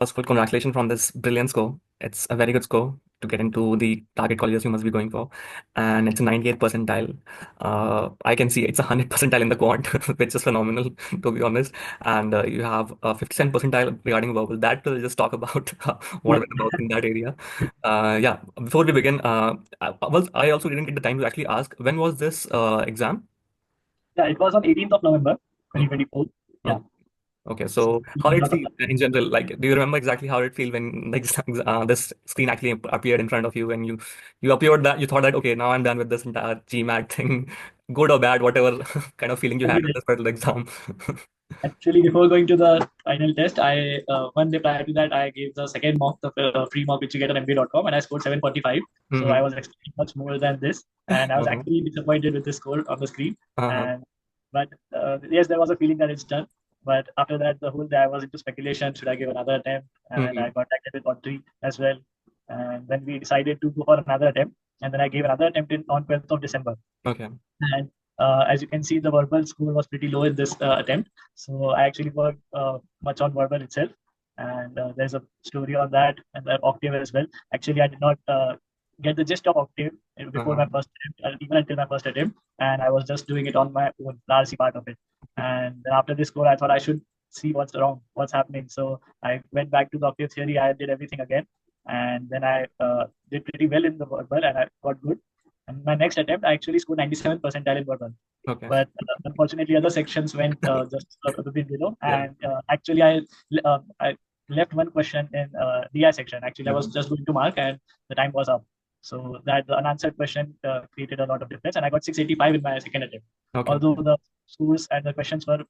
First of all, congratulations from this brilliant score. It's a very good score to get into the target colleges you must be going for. And it's a 98th percentile. I can see it's a 100th percentile in the quant, which is phenomenal, to be honest. And you have a 57th percentile regarding verbal. That we'll just talk about what Yeah, I went about in that area. Yeah, before we begin, I also didn't get the time to actually ask, when was this exam? yeah, it was on 18th of November, Okay. 2024. Yeah. Okay. Okay, So so we how had a did it lot of feel in general? Like, do you remember exactly how it feel when like this screen actually appeared in front of you and you appeared that you thought that okay, now I'm done with this entire GMAT thing, good or bad, whatever kind of feeling you had with everything. this particular exam. Actually, before going to the final test, I 1 day prior to that, I gave the second mock, the free mock which you get on MBA.com, and I scored 745. So I Mm-hmm. was expecting much more than this, and I was Uh-huh. actually disappointed with the score on the screen. Uh-huh. And but yes, there was a feeling that it's done. But after that, the whole day I was into speculation: should I give another attempt? And I Mm-hmm. contacted with Audrey as well, and then we decided to go for another attempt. And then I gave another attempt on 12th of December. Okay. And as you can see, the verbal score was pretty low in this attempt. So I actually worked much on verbal itself. And there's a story on that and the Octave as well. Actually, I did not get the gist of Octave before Uh-huh. my first attempt, even until my first attempt. And I was just doing it on my own, the RC part of it. And then after this score, I thought I should see what's wrong, what's happening. So I went back to the Octave theory. I did everything again. And then I did pretty well in the verbal and I got good. And my next attempt, I actually scored 97 percentile in verbal. Okay. But unfortunately, other sections went just a bit below. Yeah. And actually, I left one question in DI section. Actually, I was Mm-hmm. just going to mark, and the time was up. So that the unanswered question created a lot of difference, and I got 685 in my second attempt. Okay. Although the scores and the questions were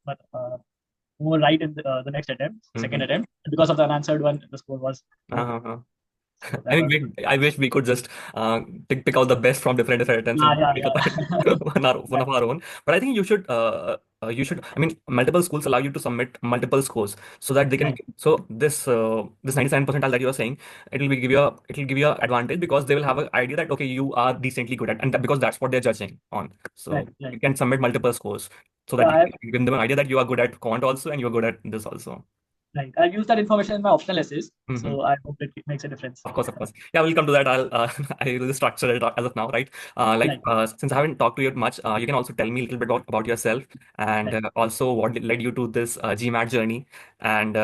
more right in the next attempt, second Mm-hmm. attempt, because of the unanswered one, the score was low. Uh-huh. So I that mean, was I wish we could just pick out the best from different attempts yeah, and yeah, make up yeah. one of our own. But I think you should. I mean, multiple schools allow you to submit multiple scores so that they can. Right, So this 97 percentile that you are saying, it will give you a advantage because they will have an idea that okay, you are decently good at, and because that's what they're judging on. right, So you right. can submit multiple scores so Yeah, that you give them an idea that you are good at quant also and you are good at this also. right. I've used that information in my optional essays, Mm-hmm. so I hope it makes a difference. Of course, of course. Yeah, we'll come to that. I will structure it as of now, right? Right, Since I haven't talked to you much, you can also tell me a little bit about yourself and right. also what led you to this GMAT journey and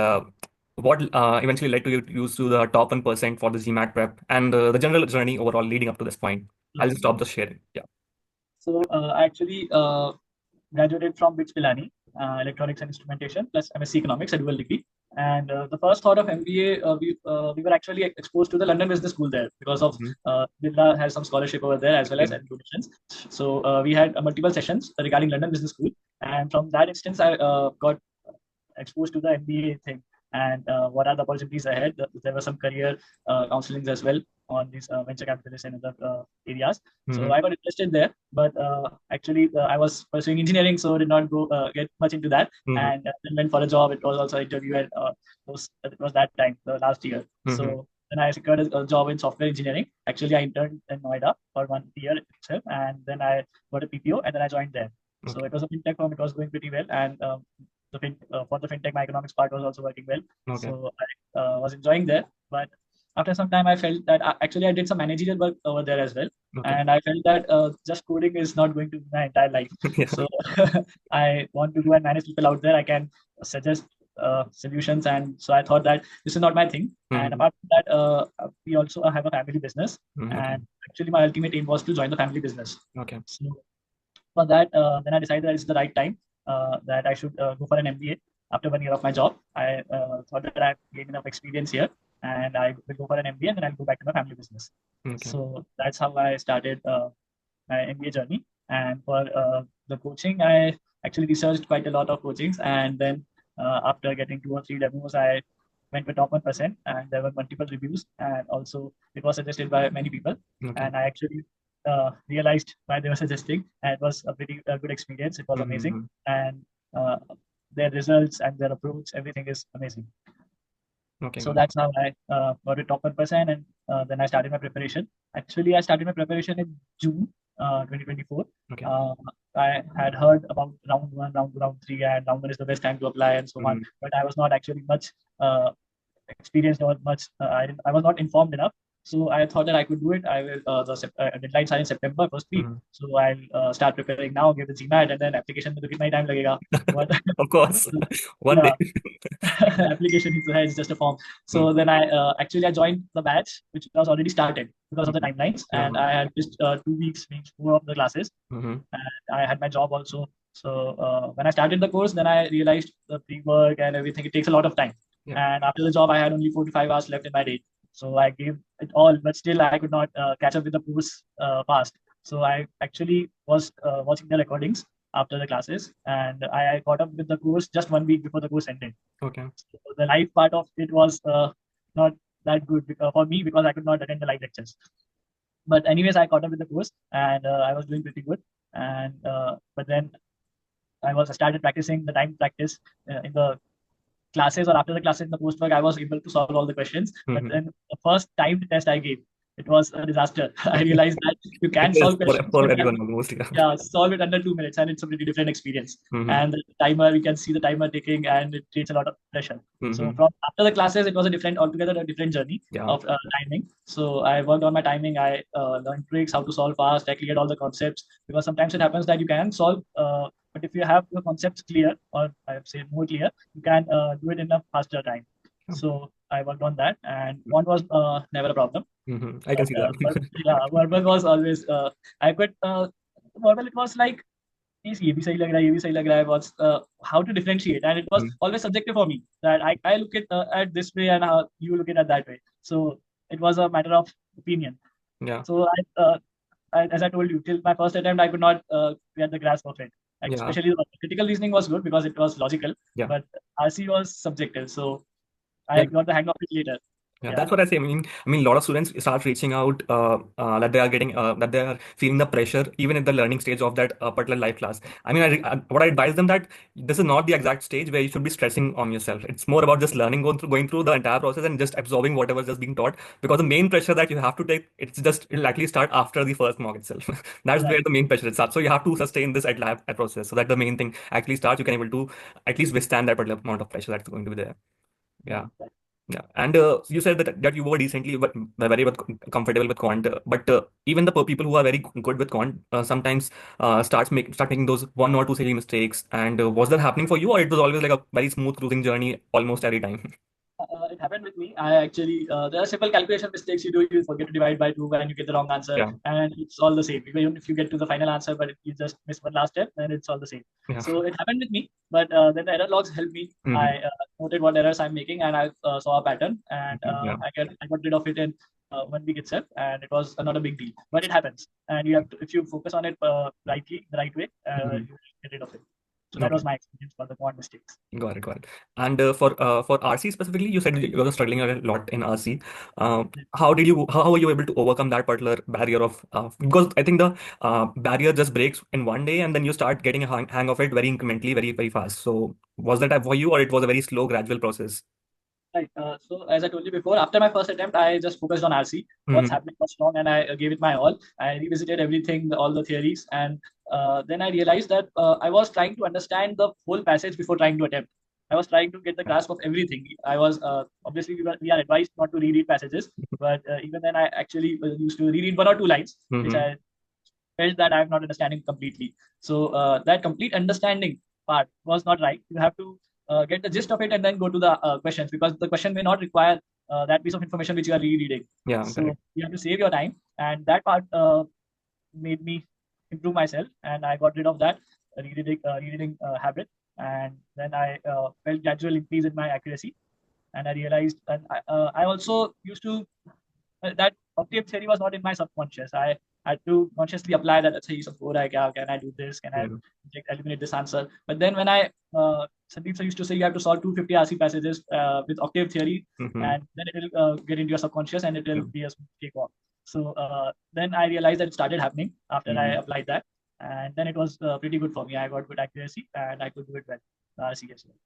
what eventually led to you use to the top 1% for the GMAT prep and the general journey overall leading up to this point. I'll just Okay. stop the sharing. Yeah. So I actually graduated from BITS Pilani, Electronics and Instrumentation, plus MSc Economics, a dual degree. And the first thought of MBA, we were actually exposed to the London Business School there because of Mhm. Birla has some scholarship over there as well Yeah. as donations. So we had multiple sessions regarding London Business School, and from that instance, I got exposed to the MBA thing and what are the opportunities ahead. There were some career counselings as well on these venture capitalists and other areas. So Mhm. I got interested there, but actually I was pursuing engineering, so did not go get much into that. Mhm. And then went for a job. It was also an interview, and it was that time, the last year. Mhm. So then I secured a job in software engineering. Actually, I interned in Noida for 1 year itself, and then I got a PPO, and then I joined there. So Okay. it was a fintech firm. It was going pretty well, and for the fintech, my economics part was also working well. Okay. So I was enjoying there. But after some time, I felt that actually I did some managerial work over there as well. Okay. And I felt that just coding is not going to be my entire life. Yeah. So I want to go and manage people out there. I can suggest solutions. And so I thought that this is not my thing. And Mhm. apart from that, we also have a family business. Mhm. Okay. And actually, my ultimate aim was to join the family business. Okay. So for that, then I decided that it's the right time that I should go for an MBA after 1 year of my job. I thought that I've gained enough experience here and I will go for an MBA and then I'll go back to my family business. Okay. So that's how I started my MBA journey. And for the coaching, I actually researched quite a lot of coachings. And then after getting 2 or 3 demos, I went with top 1%. And there were multiple reviews. And also, it was suggested by many people. Okay. And I actually realized why they were suggesting. And it was a pretty good experience. It was amazing. Mhm. And uh, their results and their approach, everything is amazing. Okay. So Got it. that's how I got a top 1%, and then I started my preparation. Actually, I started my preparation in June 2024. Okay. Uh, I had heard about round 1, round 2, round 3, and round 1 is the best time to apply and so on. Mhm. But I was not actually much uh, experienced or much. I was not informed enough. So I thought that I could do it. I will. The deadlines are in September first week, Mhm. so I'll start preparing now. Give the GMAT and then application में तो कितना ही time लगेगा. But Of course, one yeah, day. application is just a form. Mm. So then I joined the batch which was already started because of the Mhm. timelines, and Uh-huh. I had just 2 weeks being four of the classes, Mhm. and I had my job also. So when I started the course, then I realized the pre-work and everything, it takes a lot of time. Yeah. And after the job, I had only 4 to 5 hours left in my day. So I gave it all, but still I could not catch up with the course fast. So I actually was watching the recordings after the classes, and I caught up with the course just 1 week before the course ended. Okay. So the live part of it was not that good for me because I could not attend the live lectures. But anyways, I caught up with the course, and I was doing pretty good. And but then I started practicing the time practice in the classes or after the classes in the post work. I was able to solve all the questions. But Mhm. then the first timed test I gave, it was a disaster. I realized that you It can is solve questions, for but everyone almost. Yeah. yeah, solve it under 2 minutes, and it's a pretty different experience. Mhm. And the timer, you can see the timer ticking, and it creates a lot of pressure. So Mhm. from after the classes, it was a different, altogether a different journey Yeah. of timing. So I worked on my timing. I learned tricks, how to solve fast. I cleared all the concepts because sometimes it happens that you can solve, but if you have the concepts clear, or I would say more clear, you can do it in a faster time. Yeah. So I worked on that, and one was never a problem. Mhm. I can But see that. yeah, verbal was always I could verbal. It was like ये भी सही लग रहा है, ये भी सही लग रहा है. Was how to differentiate, and it was Mhm. always subjective for me that I look at this way and you look at that way. So it was a matter of opinion. Yeah. So as I told you, till my first attempt, I could not get the grasp of it. Like, Yeah. especially the critical reasoning was good because it was logical, Yeah. but RC was subjective. So Yeah. I got the hang of it later. Yeah, Yeah. that's what I say. I mean, a lot of students start reaching out that they are getting that they are feeling the pressure even at the learning stage of that particular life class. I mean, what I advise them that this is not the exact stage where you should be stressing on yourself. It's more about just learning, going through the entire process and just absorbing whatever is just being taught. Because the main pressure that you have to take, it'll actually start after the first mock itself. That's where Right. the main pressure starts. So you have to sustain this at lab at process so that the main thing actually starts. You can able to at least withstand that particular amount of pressure that's going to be there. Yeah. Right. Yeah, and you said that you were decently but very much comfortable with quant, but even the people who are very good with quant sometimes start making those one or two silly mistakes. And was that happening for you, or it was always like a very smooth cruising journey almost every time? It happened with me. I actually there are simple calculation mistakes you do. You forget to divide by two and you get the wrong answer, Yeah, and it's all the same. Even if you get to the final answer, but if you just miss one last step, then it's all the same. yeah. So it happened with me, but then the error logs helped me. Hmm. I noted what errors I'm making, and I saw a pattern, and Yeah. I got rid of it in 1 week itself, and it was not a big deal. But it happens, and you have to, if you focus on it the right way, Hmm. you get rid of it. So that Okay. was my experience for the quant mistakes. Got it, got it. And for RC specifically, you said you were struggling a lot in RC. How were you able to overcome that particular barrier of because I think the barrier just breaks in one day and then you start getting a hang of it very incrementally, very very fast. So was that for you, or it was a very slow, gradual process? Right. So as I told you before, after my first attempt, I just focused on RC, what's Hmm. happening, what's wrong, and I gave it my all. I revisited everything, all the theories, and then I realized that I was trying to understand the whole passage before trying to attempt. I was trying to get the grasp of everything. I was obviously we are advised not to reread passages, but even then I actually used to reread one or two lines, which Hmm. I felt that I'm not understanding completely. So that complete understanding part was not right. You have to get the gist of it and then go to the questions because the question may not require that piece of information which you are rereading. Yeah, So correct. you have to save your time, and that part made me improve myself, and I got rid of that rereading habit, and then I felt gradual increase in my accuracy, and I realized, and I also used to that Octave theory was not in my subconscious. I had to consciously apply that. अच्छा ये सब हो रहा है क्या? Can I do this? Can I Yeah. eliminate this answer? But then when Sandeep sir used to say you have to solve 250 RC passages with Octave theory, Hmm. and then it will get into your subconscious and it Yeah. will be a smooth cakewalk. So then I realized that it started happening after I Mhm. applied that, and then it was pretty good for me. I got good accuracy and I could do it well, RC as well.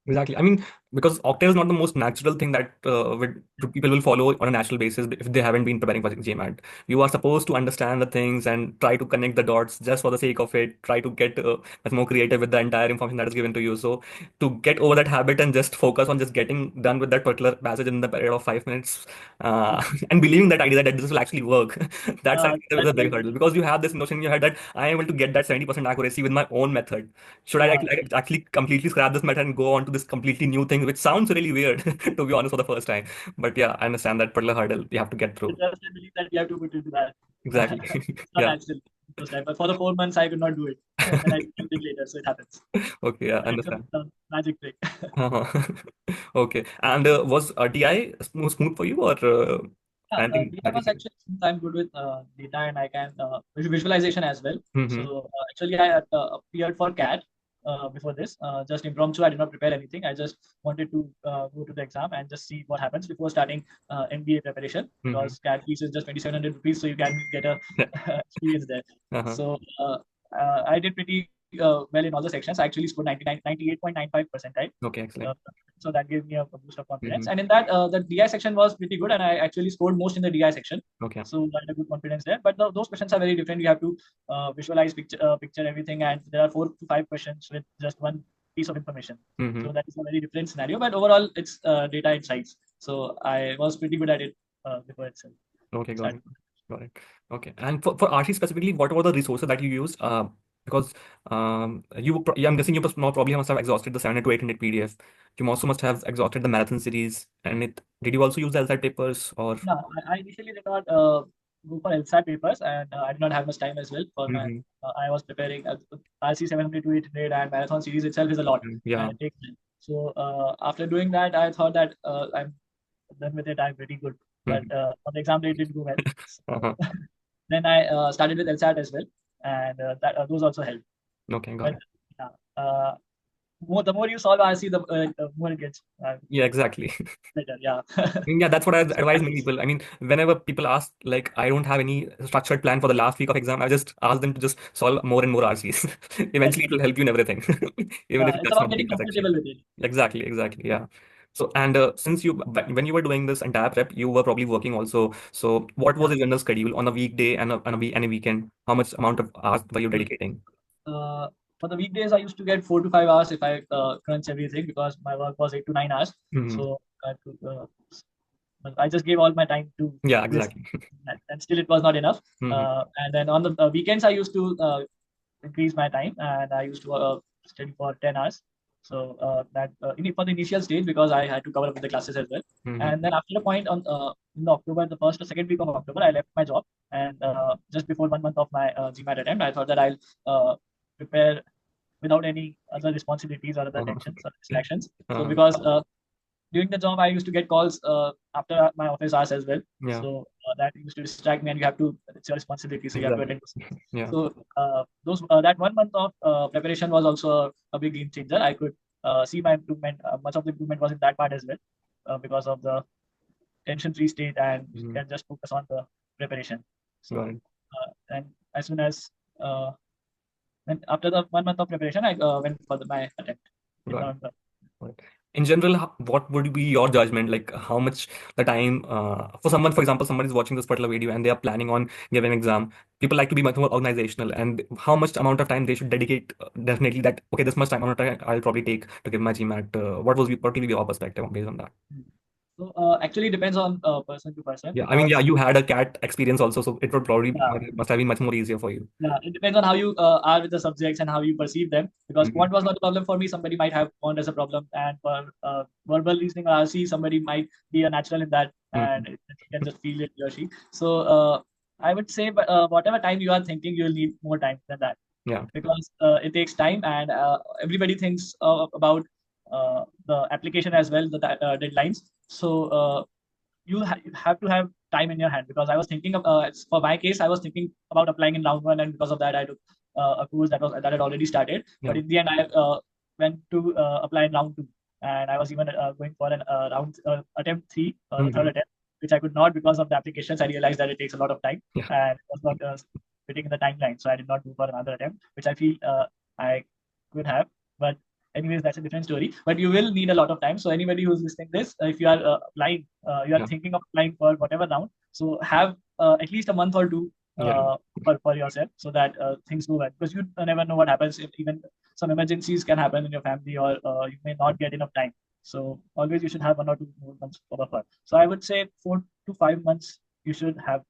Exactly. I mean, because Octave is not the most natural thing that people will follow on a natural basis if they haven't been preparing for GMAT. You are supposed to understand the things and try to connect the dots just for the sake of it. Try to get much more creative with the entire information that is given to you. So to get over that habit and just focus on just getting done with that particular passage in the period of 5 minutes, uh, and believing that idea that this will actually work, that's I think That's a big right. hurdle because you have this notion in your head that I am able to get that 70% accuracy with my own method. Should I Yeah. actually completely scrap this method and go on to this completely new thing, which sounds really weird, to be honest, for the first time. But yeah, I understand that particular hurdle you have to get It's through. just a belief that you have to put into that. Exactly. It's not Yeah. natural first time, but for the 4 months I could not do it. Then I did it later, so it happens. Okay. Yeah, It's understand. a magic trick. Uh-huh. Okay. And was DI smooth for you or Yeah, anything data that you was did? actually since I'm good with data and I can visualization as well. Mm-hmm. So actually, I appeared for CAT before this, just impromptu. I did not prepare anything. I just wanted to go to the exam and just see what happens before starting MBA preparation Mm-hmm. because CAT fees is just 2,700 rupees, so you can get a Yeah. experience there. Uh-huh. So I did pretty well in all the sections. I actually scored 98.95 percentile. Okay, Uh, excellent. so that gave me a boost of confidence. Mm-hmm. And in that, the DI section was pretty good, and I actually scored most in the DI section. Okay. So I had a good confidence there. But those questions are very different. You have to visualize picture everything, and there are 4 to 5 questions with just one piece of information. Mm-hmm. So that is a very different scenario. But overall, it's data insights. So I was pretty good at it before itself. Okay, got Start. it. Got it. Okay. And for RC specifically, what were the resources that you used? Because yeah, I'm guessing you probably must have exhausted the 700 to 800 PDF. You also must have exhausted the marathon series. And did you also use the LSAT papers or? Yeah, I initially did not go for LSAT papers, and I did not have much time as well for my. Hmm. I was preparing RC 700 to 800 and marathon series itself is a lot, and Yeah. it takes time. So after doing that, I thought that I'm done with it. I'm pretty good, but Mhm. on the exam day it didn't go well. So Uh-huh. then I started with LSAT as well, and those also helped. Okay, got But it. yeah, the more you solve RC, the more it gets Yeah, exactly. better. Yeah. Yeah, that's what I So advise many practice. people. I mean, whenever people ask, like, I don't have any structured plan for the last week of exam, I just ask them to just solve more and more RCs. That's Eventually, it right. will help you in everything, even if It's that's about not the getting data section. comfortable with it. Exactly, exactly. Yeah. So, and since when you were doing this entire prep, you were probably working also. So, what was Yeah. your general schedule on a weekday and and a weekend? How much amount of hours were you dedicating? Uh, for the weekdays, I used to get 4 to 5 hours if I crunch everything because my work was 8 to 9 hours. Hmm. So I just gave all my time to Yeah, this, exactly. and still it was not enough. Hmm. And then on the weekends, I used to increase my time, and I used to study for 10 hours. So for the initial stage, because I had to cover up with the classes as well. Hmm. And then after a point on in the October, the first or second week of October, I left my job, and just before 1 month of my GMAT attempt, I thought that I'll prepare without any other responsibilities or other Uh-huh. tensions or distractions. So Uh-huh. because during the job, I used to get calls after my office hours as well. Yeah. So that used to distract me, and you have to, it's your responsibility. So you have to Exactly. attend to things. Yeah. So those that 1 month of preparation was also a big game changer. I could see my improvement. Much of the improvement was in that part as well because of the tension-free state, and you Mhm. can just focus on the preparation. Got So it. and as soon as and after the 1 month of preparation, I went for my attempt in Got it. November. Got it. In general, what would be your judgment? Like how much the time for someone, for example, someone is watching this particular video and they are planning on giving an exam. People like to be much more organizational, and how much amount of time they should dedicate. Definitely, that okay, this much time amount of time I'll probably take to give my GMAT. What will be your perspective based on that? So actually, depends on person to person Yeah, I mean, yeah, because you had a cat experience also, so it would probably yeah, must have been much more easier for you. yeah, it depends on how you are with the subjects and how you perceive them. Because Hmm. quant was not a problem for me. Somebody might have quant as a problem, and for verbal reasoning or RC, somebody might be a natural in that, and Hmm. he can just feel it, he or she. So I would say, whatever time you are thinking, you'll need more time than that Yeah. because it takes time, and everybody thinks about the application as well, the deadlines. So you have to have time in your hand because I was thinking of for my case I was thinking about applying in round one, and because of that I took a course that had already started. But Yeah. in the end I went to apply in round two, and I was even going for an round attempt three, the third Hmm. attempt, which I could not because of the applications. I realized that it takes a lot of time Yeah. and was not fitting in the timeline, so I did not go for another attempt, which I feel I could have. But anyways, that's a different story. But you will need a lot of time. So anybody who's listening this, if you are applying, you are Yeah. thinking of applying for whatever round, so have at least a month or two Yeah. for yourself, so that things go well. Because you never know what happens. If even some emergencies can happen in your family, or you may not get enough time. So always you should have 1 or 2 more months for buffer. So I would say 4 to 5 months you should have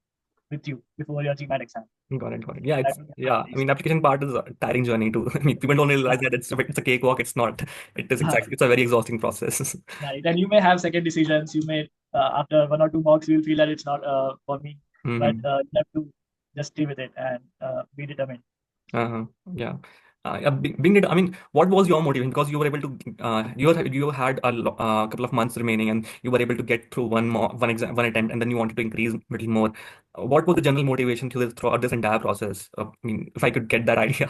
with you before your GMAT exam. Got it. Got it. Yeah, That it's would be yeah. at I mean, least. application part is a tiring journey too. I mean, people don't realize that it's a cakewalk. It's not. It is Uh, exactly. It's a very exhausting process. right. And you may have second decisions. You may, after 1 or 2 mocks, you'll feel that it's not for me. But Hmm. you have to just stay with it and be determined. Uh-huh. Yeah. Yeah, I mean, what was your motivation? Because you were able to, you had couple of months remaining, and you were able to get through one exam, one attempt, and then you wanted to increase a little more. What was the general motivation throughout this entire process? I mean, if I could get that idea.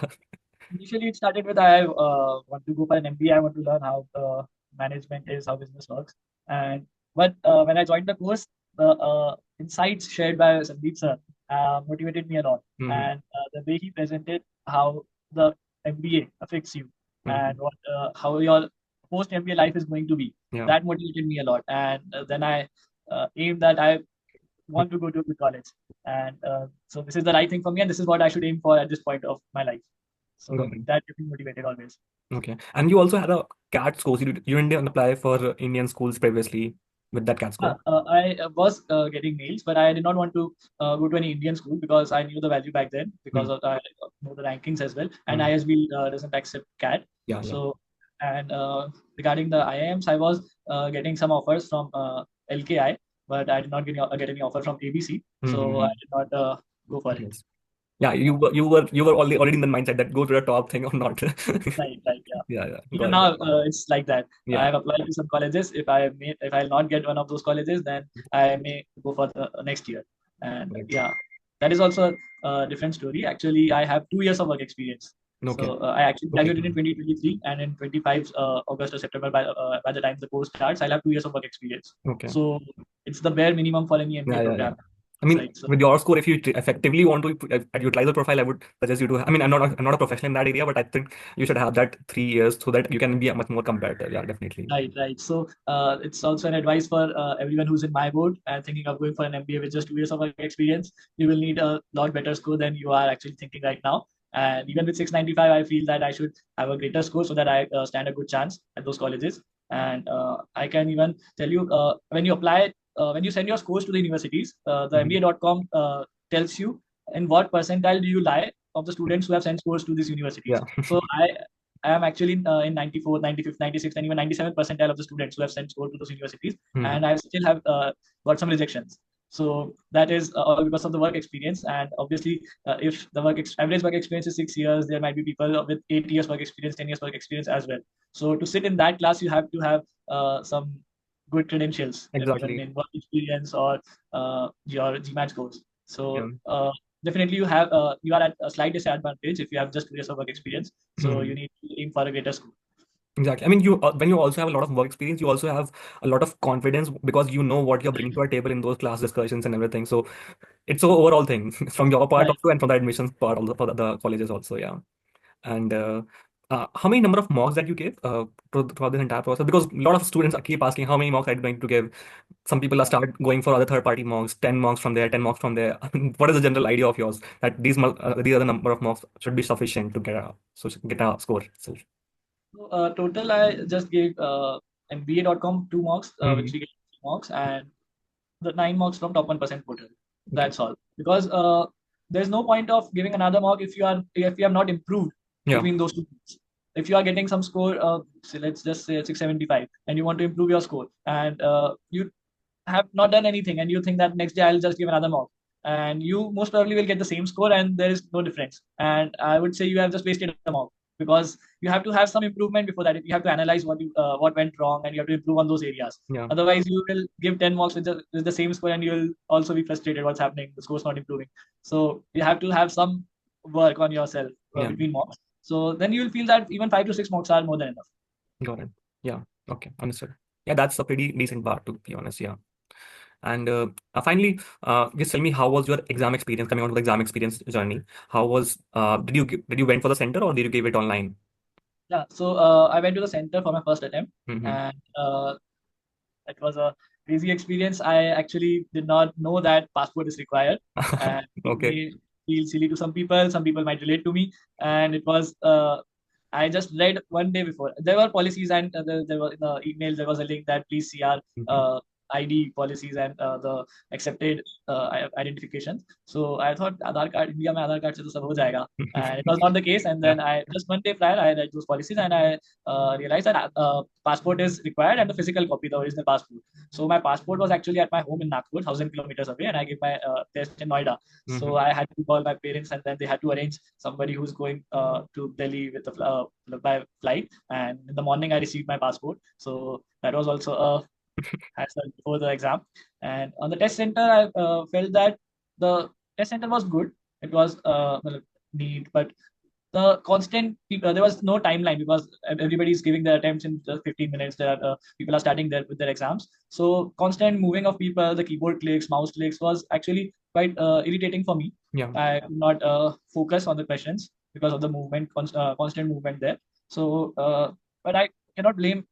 Initially, it started with I want to go for an MBA. I want to learn how management is, how business works. And but when I joined the course, the insights shared by Sandeep sir motivated me a lot. Hmm. And the way he presented how the MBA affects you, and Hmm. what how your post MBA life is going to be, Yeah. that motivated me a lot. And then I aimed that I want to go to a good college. And so this is the right thing for me, and this is what I should aim for at this point of my life. Got So it. that kept me motivated always. Okay. And you also had a CAT score. You didn't apply for Indian schools previously with that CAT score. I was getting mails, but I did not want to go to any Indian school because I knew the value back then, because Hmm. of I know the rankings as well, and Hmm. ISB doesn't accept CAT. Yeah. Yeah. So, and regarding the IIMs, I was getting some offers from LKI, but I did not get any offer from ABC, so I Hmm. did not go for it. Yes. Yeah, Yeah. you were already in the mindset that go to the top thing or not. Right, right, yeah. Yeah, yeah, Even got it. now, it's like that. I Yeah, have applied to some colleges. If I'll not get one of those colleges, then I may go for the next year. And right. yeah, that is also a different story. Actually, I have 2 years of work experience. Okay, So I actually okay, graduated in 2023, and in 25 August or September, by the time the course starts, I'll have 2 years of work experience. okay. So it's the bare minimum for any MBA Yeah, yeah, yeah. program. I mean, Right. So with your score, if you effectively want to utilize the profile, I would suggest you to. I mean, I'm not a professional in that area, but I think you should have that 3 years so that you can be a much more competitive. Yeah, definitely. right, right. So it's also an advice for everyone who's in my board and thinking of going for an MBA with just 2 years of work experience. You will need a lot better score than you are actually thinking right now. And even with 695, I feel that I should have a greater score so that I stand a good chance at those colleges. And I can even tell you, when you apply, when you send your scores to the universities, the Mhm. MBA.com tells you in what percentile do you lie of the students who have sent scores to these Yeah. universities. So I am actually in 94, 95, 96, and even 97 percentile of the students who have sent score to those universities, Hmm. and I still have got some rejections. So that is all because of the work experience. And obviously, if the average work experience is 6 years, there might be people with 8 years work experience, 10 years work experience as well. So to sit in that class, you have to have some good credentials, even Exactly. in work experience or your GMAT scores. Yeah. So definitely you are at a slight disadvantage if you have just 2 years of work experience. So you Mhm. need to aim for a greater score. Exactly. I mean, you when you also have a lot of work experience, you also have a lot of confidence because you know what you're bringing to a table in those class discussions and everything. So it's an overall thing from your part Right. also and from the admissions part also for the colleges also. Yeah. And how many number of mocks that you gave throughout this entire process? Because a lot of students keep asking how many mocks are you going to give. Some people are Yeah. start going for other third party mocks, 10 mocks from there, 10 mocks from there. I mean, what is the general idea of yours that these are the number of mocks should be sufficient to get a score itself? So total, I just gave MBA.com 2 mocks, which Hmm. we get 3 mocks, and the 9 mocks from top 1% portal. Okay. That's all. Because there's no point of giving another mock if you have not improved Yeah. between those 2 groups. If you are getting some score, say, let's just say 675, and you want to improve your score, and you have not done anything, and you think that next day I'll just give another mock, and you most probably will get the same score, and there is no difference. And I would say you have just wasted a mock, because you have to have some improvement before that. You have to analyze what went wrong, and you have to improve on those areas. Yeah. Otherwise, you will give 10 mocks with the same score, and you will also be frustrated. What's happening? The score's not improving. So you have to have some work on yourself Yeah. between mocks. So then you will feel that even 5 to 6 mocks are more than enough. Got it. Yeah. Okay. Understood. Yeah, that's a pretty decent bar to be honest. Yeah. And finally, just tell me how was your exam experience coming out of the exam experience journey? How was did you went for the center or did you give it online? Yeah, so I went to the center for my first attempt, Mm-hmm. and it was a crazy experience. I actually did not know that passport is required, and it Okay. may feel silly to some people. Some people might relate to me, and it was. I just read one day before. There were policies, and there were in the email. There was a link that please see our Mm-hmm. ID policies and the accepted identifications. So I thought Aadhaar card India mein Aadhaar card se to sab ho jayega. And it was not the case. And Yeah. then I just one day prior I read those policies and I realized that passport is required and the physical copy, the original passport. So my passport was actually at my home in Nagpur, 1,000 kilometers away, and I gave my test in Noida. So Mm-hmm. I had to call my parents, and then they had to arrange somebody who's going to Delhi with by flight. And in the morning, I received my passport. So that was also a hassle before the exam. And on the test center, I felt that the test center was good. It was neat, but the constant people, there was no timeline because everybody is giving their attempts in just 15 minutes. There are, people are starting there with their exams. So constant moving of people, the keyboard clicks, mouse clicks was actually quite irritating for me. Yeah. I could not focus on the questions because of the movement, constant movement there. So, but I cannot blame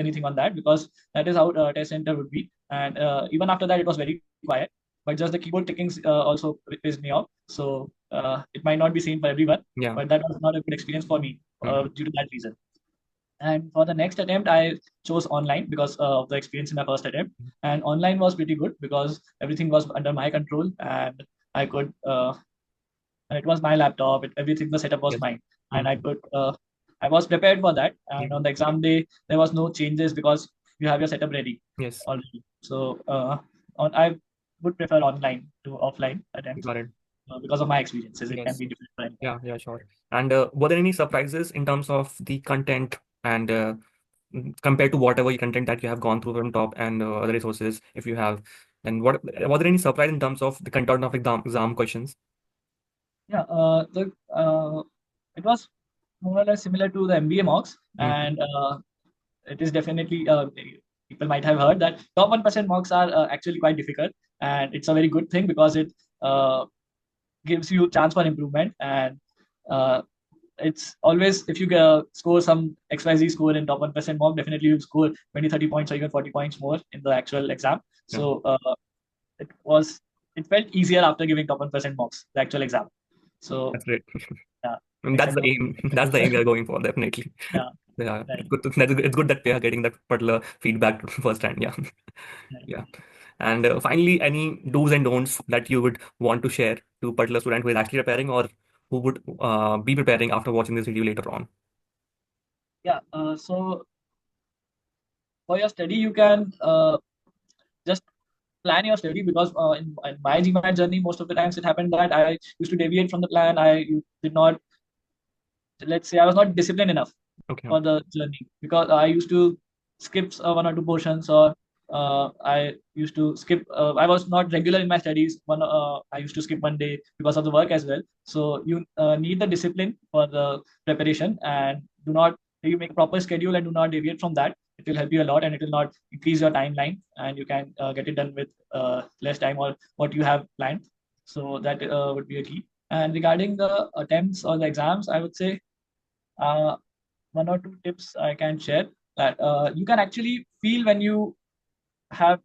anything on that because that is how test center would be. And even after that, it was very quiet. But just the keyboard tickings also pissed me off. So it might not be same for everyone, Yeah. but that was not a good experience for me Mm-hmm. due to that reason. And for the next attempt, I chose online because of the experience in my first attempt. And online was pretty good because everything was under my control and I could, and it was my laptop, everything, the setup was Yes. mine. And I Mm-hmm. could, I was prepared for that. And on Mm-hmm. the exam day, there was no changes because you have your setup ready Yes. already. So I would prefer online to offline attempts Got it. because of my experiences. It can Yes. be different for anyone. Yeah. Yeah. Sure. And were there any surprises in terms of the content and compared to whatever content that you have gone through from top and other resources, if you have, then what was there any surprise in terms of the content of exam questions? Yeah, it was more or less similar to the MBA mocks, Mm-hmm. and it is definitely people might have heard that top 1% mocks are actually quite difficult, and it's a very good thing because it uh, gives you chance for improvement. And uh, it's always if you score some XYZ score in top 1% mock, definitely you score 20, 30 points or even 40 points more in the actual exam. Yeah. So it was it felt easier after giving top 1% mocks, the actual exam. So That's great. yeah, And it that's can the go. aim. That's the aim we are going for, definitely. Yeah, Yeah, right, it's good. It's good that we are getting that particular feedback firsthand. Yeah, right. yeah. And finally, any do's and don'ts that you would want to share to particular student who is actually preparing or who would be preparing after watching this video later on? Yeah. So for your study, you can just plan your study because in my GMAT journey, most of the times it happened that I used to deviate from the plan. I did not, let's say, I was not disciplined enough Okay. for the journey because I used to skip one or two portions or I used to skip. I was not regular in my studies. I used to skip one day because of the work as well. So you need the discipline for the preparation and do not you make a proper schedule and do not deviate from that. It will help you a lot and it will not increase your timeline and you can get it done with less time or what you have planned. So that would be a key. And regarding the attempts or the exams, I would say uh, one or two tips I can share that you can actually feel when you have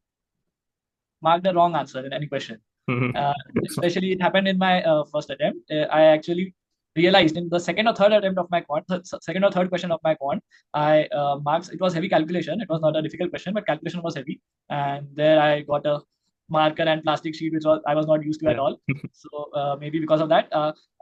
marked the wrong answer in any question. Mhm. Uh, Especially it happened in my first attempt. I actually realized in the second or third attempt of my quant, second or third question of my quant, I marks it was heavy calculation. It was not a difficult question, but calculation was heavy, and there I got a marker and plastic sheet which was I was not used to at Yeah. all. So maybe because of that,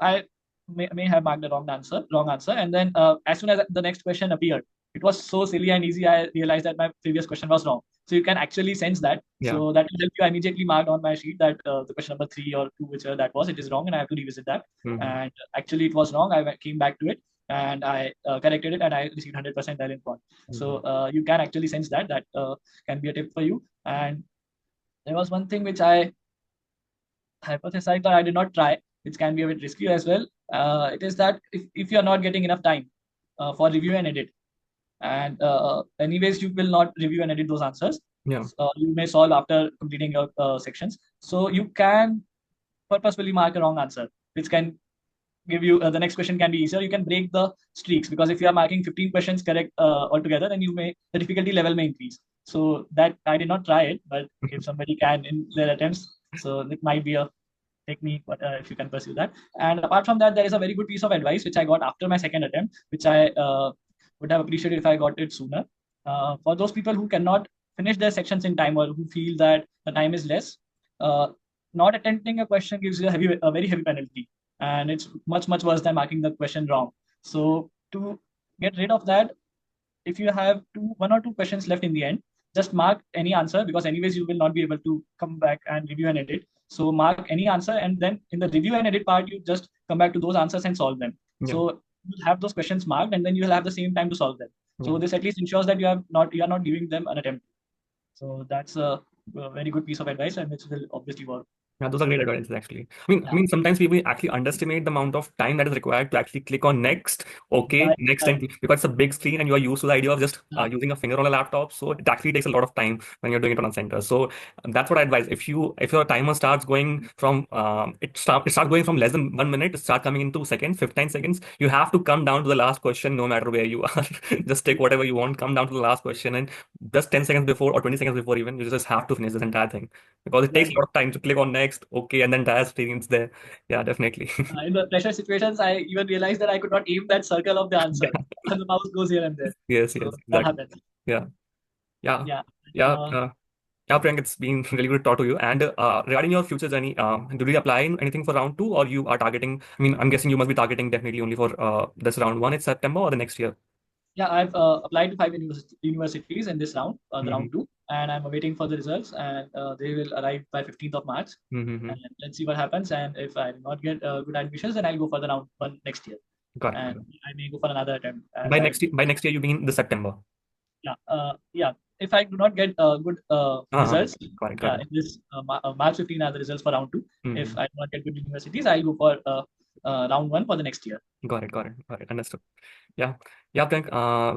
I may have marked the wrong answer, and then as soon as the next question appeared, it was so silly and easy. I realized that my previous question was wrong. So you can actually sense that. Yeah. So that will help you. I immediately marked on my sheet that the question number three or two, whichever that was, it is wrong, and I have to revisit that. Mhm. And actually, it was wrong. Came back to it and I corrected it, and I received 100% talent point. So Mhm. you can actually sense that. That can be a tip for you. And there was one thing which I hypothesized that I did not try, which can be a bit risky as well. It is that if you are not getting enough time for review and edit, and anyways you will not review and edit those answers, Yeah. you may solve after completing your sections, so you can purposefully mark a wrong answer which can give you the next question can be easier. You can break the streaks, because if you are marking 15 questions correct altogether, then you may the difficulty level may increase. So that I did not try it, but if somebody can in their attempts, so it might be a technique, but if you can pursue that. And apart from that, there is a very good piece of advice which I got after my second attempt, which I would have appreciated if I got it sooner. For those people who cannot finish their sections in time, or who feel that the time is less, uh, not attempting a question gives you a very heavy penalty, and it's much worse than marking the question wrong. So to get rid of that, if you have one or two questions left in the end, just mark any answer, because anyways you will not be able to come back and review and edit. So mark any answer, and then in the review and edit part, you just come back to those answers and solve them. Yeah. So you'll have those questions marked, and then you'll have the same time to solve them. Yeah. So this at least ensures that you are not giving them an attempt. So that's a very good piece of advice, and which will obviously work. Yeah, those are great So advices actually. I yeah, mean, sometimes people actually underestimate the amount of time that is required to actually click on next, okay, right, next, right. and because it's a big screen and you are used to the idea of just Yeah, using a finger on a laptop, so it actually takes a lot of time when you're doing it on a center. So that's what I advise. If your timer starts going from it starts going from less than 1 minute, it start coming into seconds, 15 seconds. You have to come down to the last question, no matter where you are. Just take whatever you want, come down to the last question, and just 10 seconds before or 20 seconds before even, you just have to finish this entire thing because it takes a right. lot of time to click on next, okay, and then entire experience there. Yeah, definitely. In the pressure situations, I even realized that I could not aim that circle of the Yeah. answer, and the mouse goes here and there. Yes, So yes, that exactly. happens. Yeah, yeah, Yeah. yeah. Uh, Yeah, Priyank, it's been really good to talk to you. And regarding your future journey, did you apply in anything for round two, or you are targeting? I mean, I'm guessing you must be targeting definitely only for this round one in September or the next year. yeah, I've applied to 5 universities in this round, the Mm-hmm. round two, and I'm waiting for the results, and they will arrive by 15th of March. Mm-hmm. And let's see what happens. And if I do not get good admissions, then I'll go for the round one next year, Got it. Got and it. I may go for another attempt as I. By next year, you mean the September. Yeah. If I do not get good Uh-huh. results, Got it. Got yeah, it. in this March 15 are the results for round two. Mm-hmm. If I do not get good universities, I'll go for round one for the next year. Got it. Got it. Got it. Understood. Yeah, yeah, Priyank,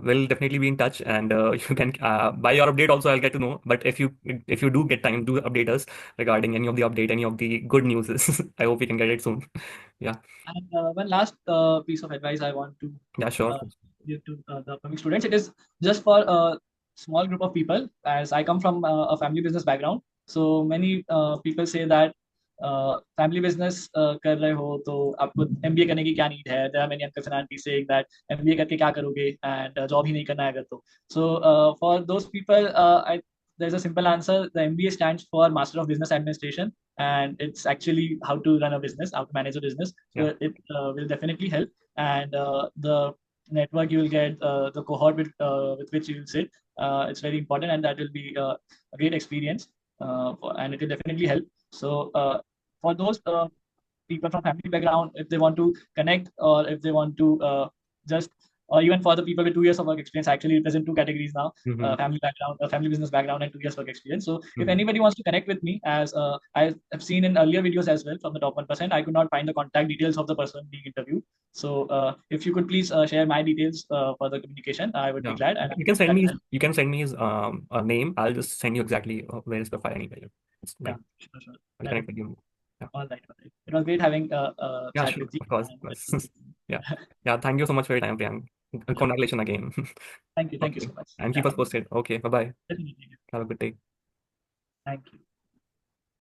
we'll definitely be in touch, and you can by your update also I'll get to know. But if you do get time, do update us regarding any of the update, any of the good news. I hope we can get it soon. Yeah, And one last piece of advice I want to yeah, sure. uh, give to the upcoming students. It is just for a small group of people, as I come from a family business background. So many people say that family business कर रहे हो तो आपको MBA करने की क्या need है? There are many uncles and aunties saying that MBA करके क्या करोगे, and job ही नहीं करना है अगर तो. So for those people, there's a simple answer. The MBA stands for Master of Business Administration, and it's actually how to run a business, how to manage a business. Yeah. So it will definitely help, and the network you will get, the cohort with which you will sit, it's very important, and that will be a great experience, and it will definitely help. So for those people from family background, if they want to connect, or if they want to just, or even for the people with 2 years of work experience, actually it present two categories now: Mm-hmm. family background, family business background, and 2 years work experience. So if Mm-hmm. anybody wants to connect with me, as I have seen in earlier videos as well from the top 1%, I could not find the contact details of the person being interviewed. So if you could please share my details for the communication, I would be Yeah, glad, and I'm you can send glad me to help. you can send me his a name. I'll just send you exactly where his profile anyway. It's Yeah, fine. sure, sure. I'll That connect would with be you. Yeah, all right. All right. It was great having a yeah, chat sure, with you. of course, of And course. let's Yeah, yeah. Thank you so much for your time, Priyank. sure. Congratulations again. Thank you. Thank you Okay, so much. and Yeah, keep us posted. Okay, bye bye. definitely. Have a good day. Thank you.